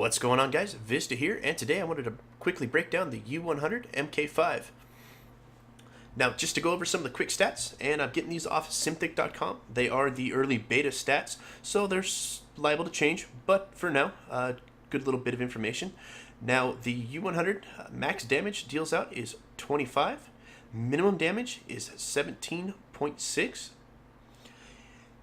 What's going on, guys? Vista here, and today I wanted to quickly break down the U-100 MK5. Now, just to go over some of the quick stats, and I'm getting these off Simthic.com. They are the early beta stats, so they're liable to change, but for now, good little bit of information. Now, the U-100 max damage deals out is 25, minimum damage is 17.6.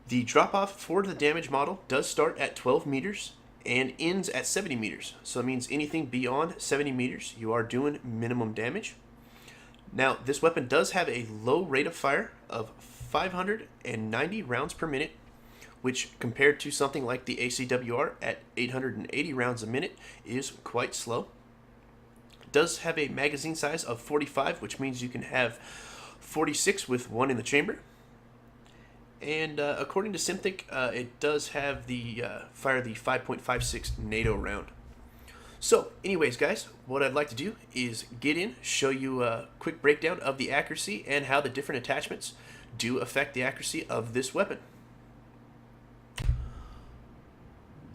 The drop-off for the damage model does start at 12 meters and ends at 70 meters. So that means anything beyond 70 meters, you are doing minimum damage. Now, this weapon does have a low rate of fire of 590 rounds per minute, which compared to something like the ACWR at 880 rounds a minute is quite slow. It does have a magazine size of 45, which means you can have 46 with one in the chamber. And according to Simthic, it does have the fire the 5.56 NATO round. So, anyways, guys, what I'd like to do is get in, show you a quick breakdown of the accuracy and how the different attachments do affect the accuracy of this weapon.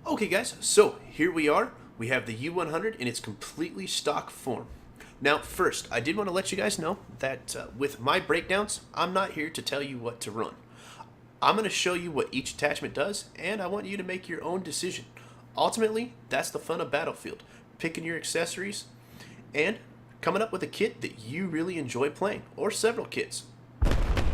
Okay, guys, so here we are. We have the U-100 in its completely stock form. Now, first, I did want to let you guys know that with my breakdowns, I'm not here to tell you what to run. I'm going to show you what each attachment does, and I want you to make your own decision. Ultimately, that's the fun of Battlefield, picking your accessories and coming up with a kit that you really enjoy playing, or several kits.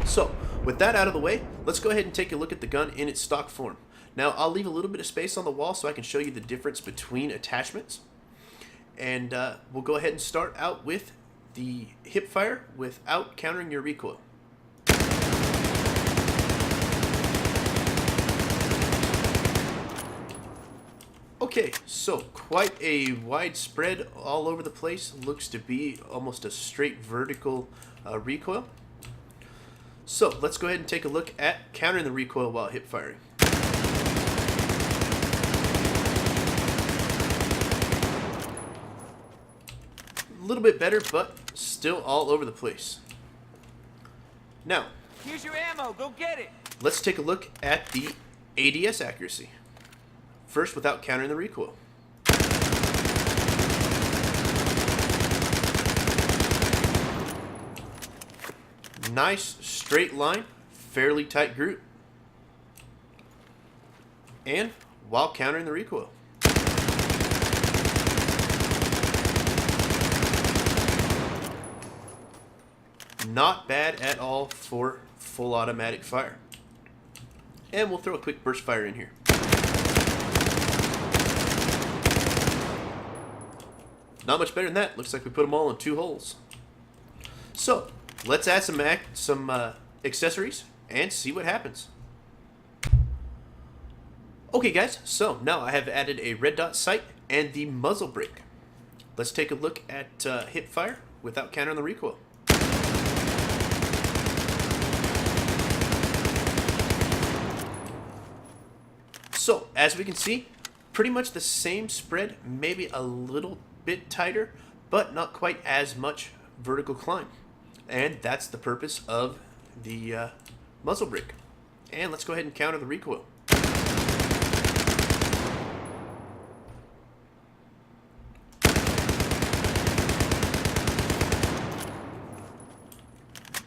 So, with that out of the way, let's go ahead and take a look at the gun in its stock form. Now, I'll leave a little bit of space on the wall so I can show you the difference between attachments. And we'll go ahead and start out with the hip fire without countering your recoil. Okay, so quite a wide spread all over the place. Looks to be almost a straight vertical recoil. So let's go ahead and take a look at countering the recoil while hip firing. A little bit better, but still all over the place. Now, here's your ammo, go get it! Let's take a look at the ADS accuracy. First, without countering the recoil. Nice straight line, fairly tight group. And while countering the recoil. Not bad at all for full automatic fire. And we'll throw a quick burst fire in here. Not much better than that. Looks like we put them all in 2 holes. So, let's add some accessories and see what happens. Okay, guys, so now I have added a red dot sight and the muzzle brake. Let's take a look at hip fire without countering the recoil. So, as we can see, pretty much the same spread, maybe a little bit tighter, but not quite as much vertical climb. And that's the purpose of the muzzle brake. And let's go ahead and counter the recoil.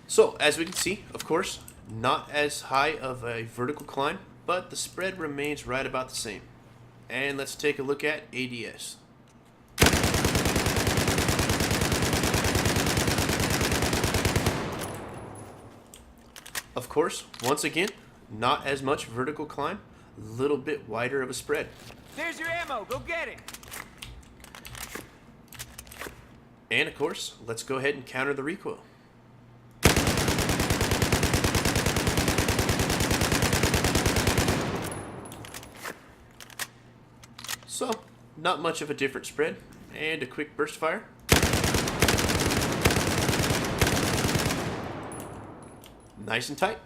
So, as we can see, of course, not as high of a vertical climb, but the spread remains right about the same. And let's take a look at ADS. Of course, once again, not as much vertical climb, a little bit wider of a spread. There's your ammo, go get it! And of course, let's go ahead and counter the recoil. So, not much of a different spread, and a quick burst fire. Nice and tight.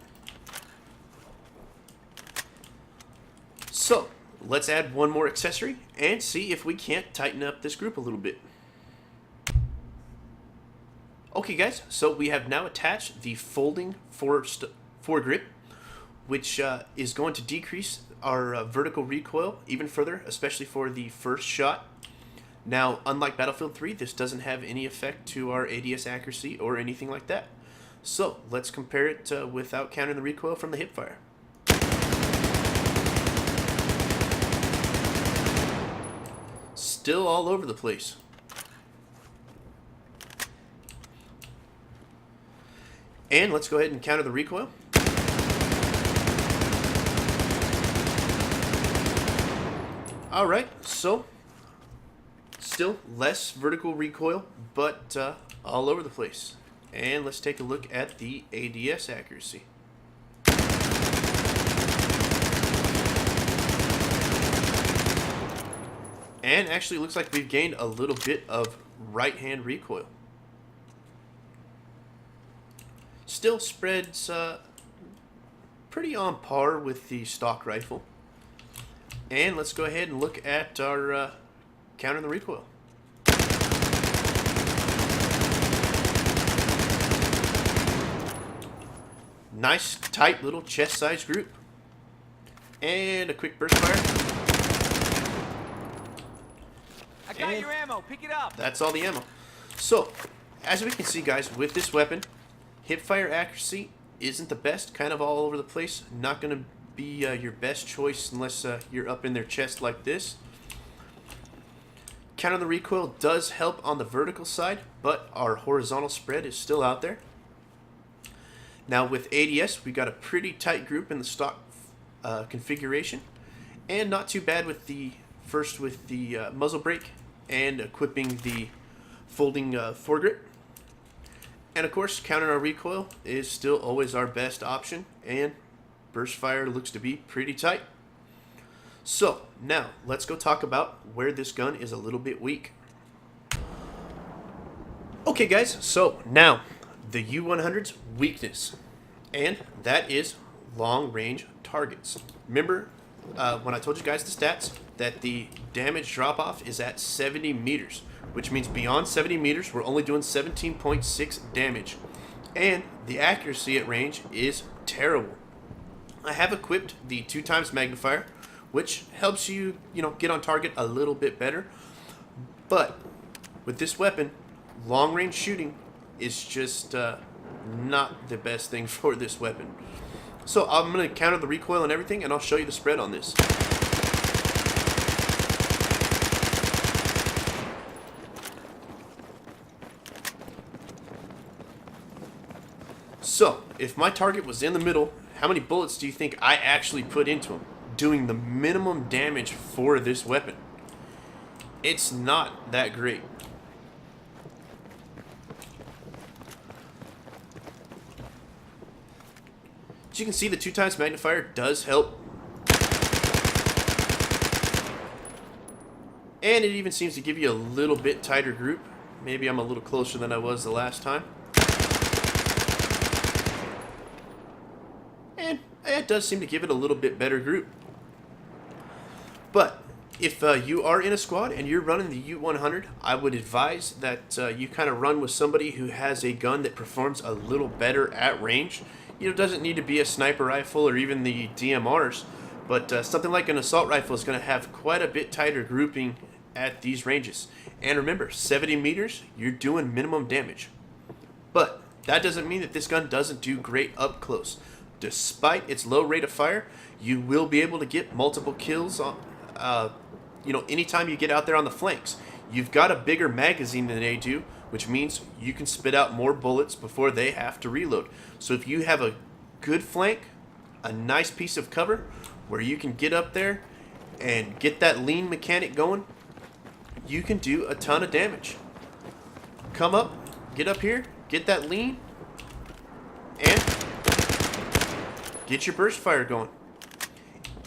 So, let's add one more accessory and see if we can't tighten up this group a little bit. Okay, guys, so we have now attached the folding foregrip which is going to decrease our vertical recoil even further, especially for the first shot. Now, unlike Battlefield 3, this doesn't have any effect to our ADS accuracy or anything like that. So, let's compare it without counting the recoil from the hipfire. Still all over the place. And let's go ahead and counter the recoil. Alright, so still less vertical recoil, but all over the place. And let's take a look at the ADS accuracy. And actually looks like we've gained a little bit of right-hand recoil. Still spreads pretty on par with the stock rifle. And let's go ahead and look at our counter the recoil. Nice tight little chest size group. And a quick burst fire. I got your ammo. Pick it up. That's all the ammo. So, as we can see, guys, with this weapon, hipfire accuracy isn't the best, kind of all over the place. Not going to be your best choice unless you're up in their chest like this. Counter the recoil does help on the vertical side, but our horizontal spread is still out there. Now with ADS, we got a pretty tight group in the stock configuration, and not too bad with the muzzle brake and equipping the folding foregrip. And of course, countering our recoil is still always our best option, and burst fire looks to be pretty tight. So now let's go talk about where this gun is a little bit weak. Okay guys, so now the U-100's weakness, and that is long range targets. Remember when I told you guys the stats that the damage drop off is at 70 meters, which means beyond 70 meters we're only doing 17.6 damage, and the accuracy at range is terrible. I have equipped the 2x magnifier, which helps you, get on target a little bit better. But with this weapon, long range shooting is just not the best thing for this weapon. So I'm going to counter the recoil and everything, and I'll show you the spread on this. So if my target was in the middle, how many bullets do you think I actually put into him, doing the minimum damage for this weapon? It's not that great. As you can see, the 2x magnifier does help. And it even seems to give you a little bit tighter group. Maybe I'm a little closer than I was the last time. And it does seem to give it a little bit better group. But if you are in a squad and you're running the U-100, I would advise that you kind of run with somebody who has a gun that performs a little better at range. It doesn't need to be a sniper rifle or even the DMRs, but something like an assault rifle is going to have quite a bit tighter grouping at these ranges. And remember, 70 meters, you're doing minimum damage. But that doesn't mean that this gun doesn't do great up close. Despite its low rate of fire, you will be able to get multiple kills on, anytime you get out there on the flanks. You've got a bigger magazine than they do, which means you can spit out more bullets before they have to reload. So if you have a good flank, a nice piece of cover where you can get up there and get that lean mechanic going, you can do a ton of damage. Come up, get up here, get that lean, and get your burst fire going.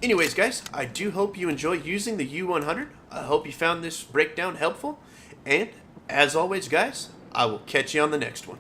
Anyways, guys, I do hope you enjoy using the U-100. I hope you found this breakdown helpful. And as always, guys, I will catch you on the next one.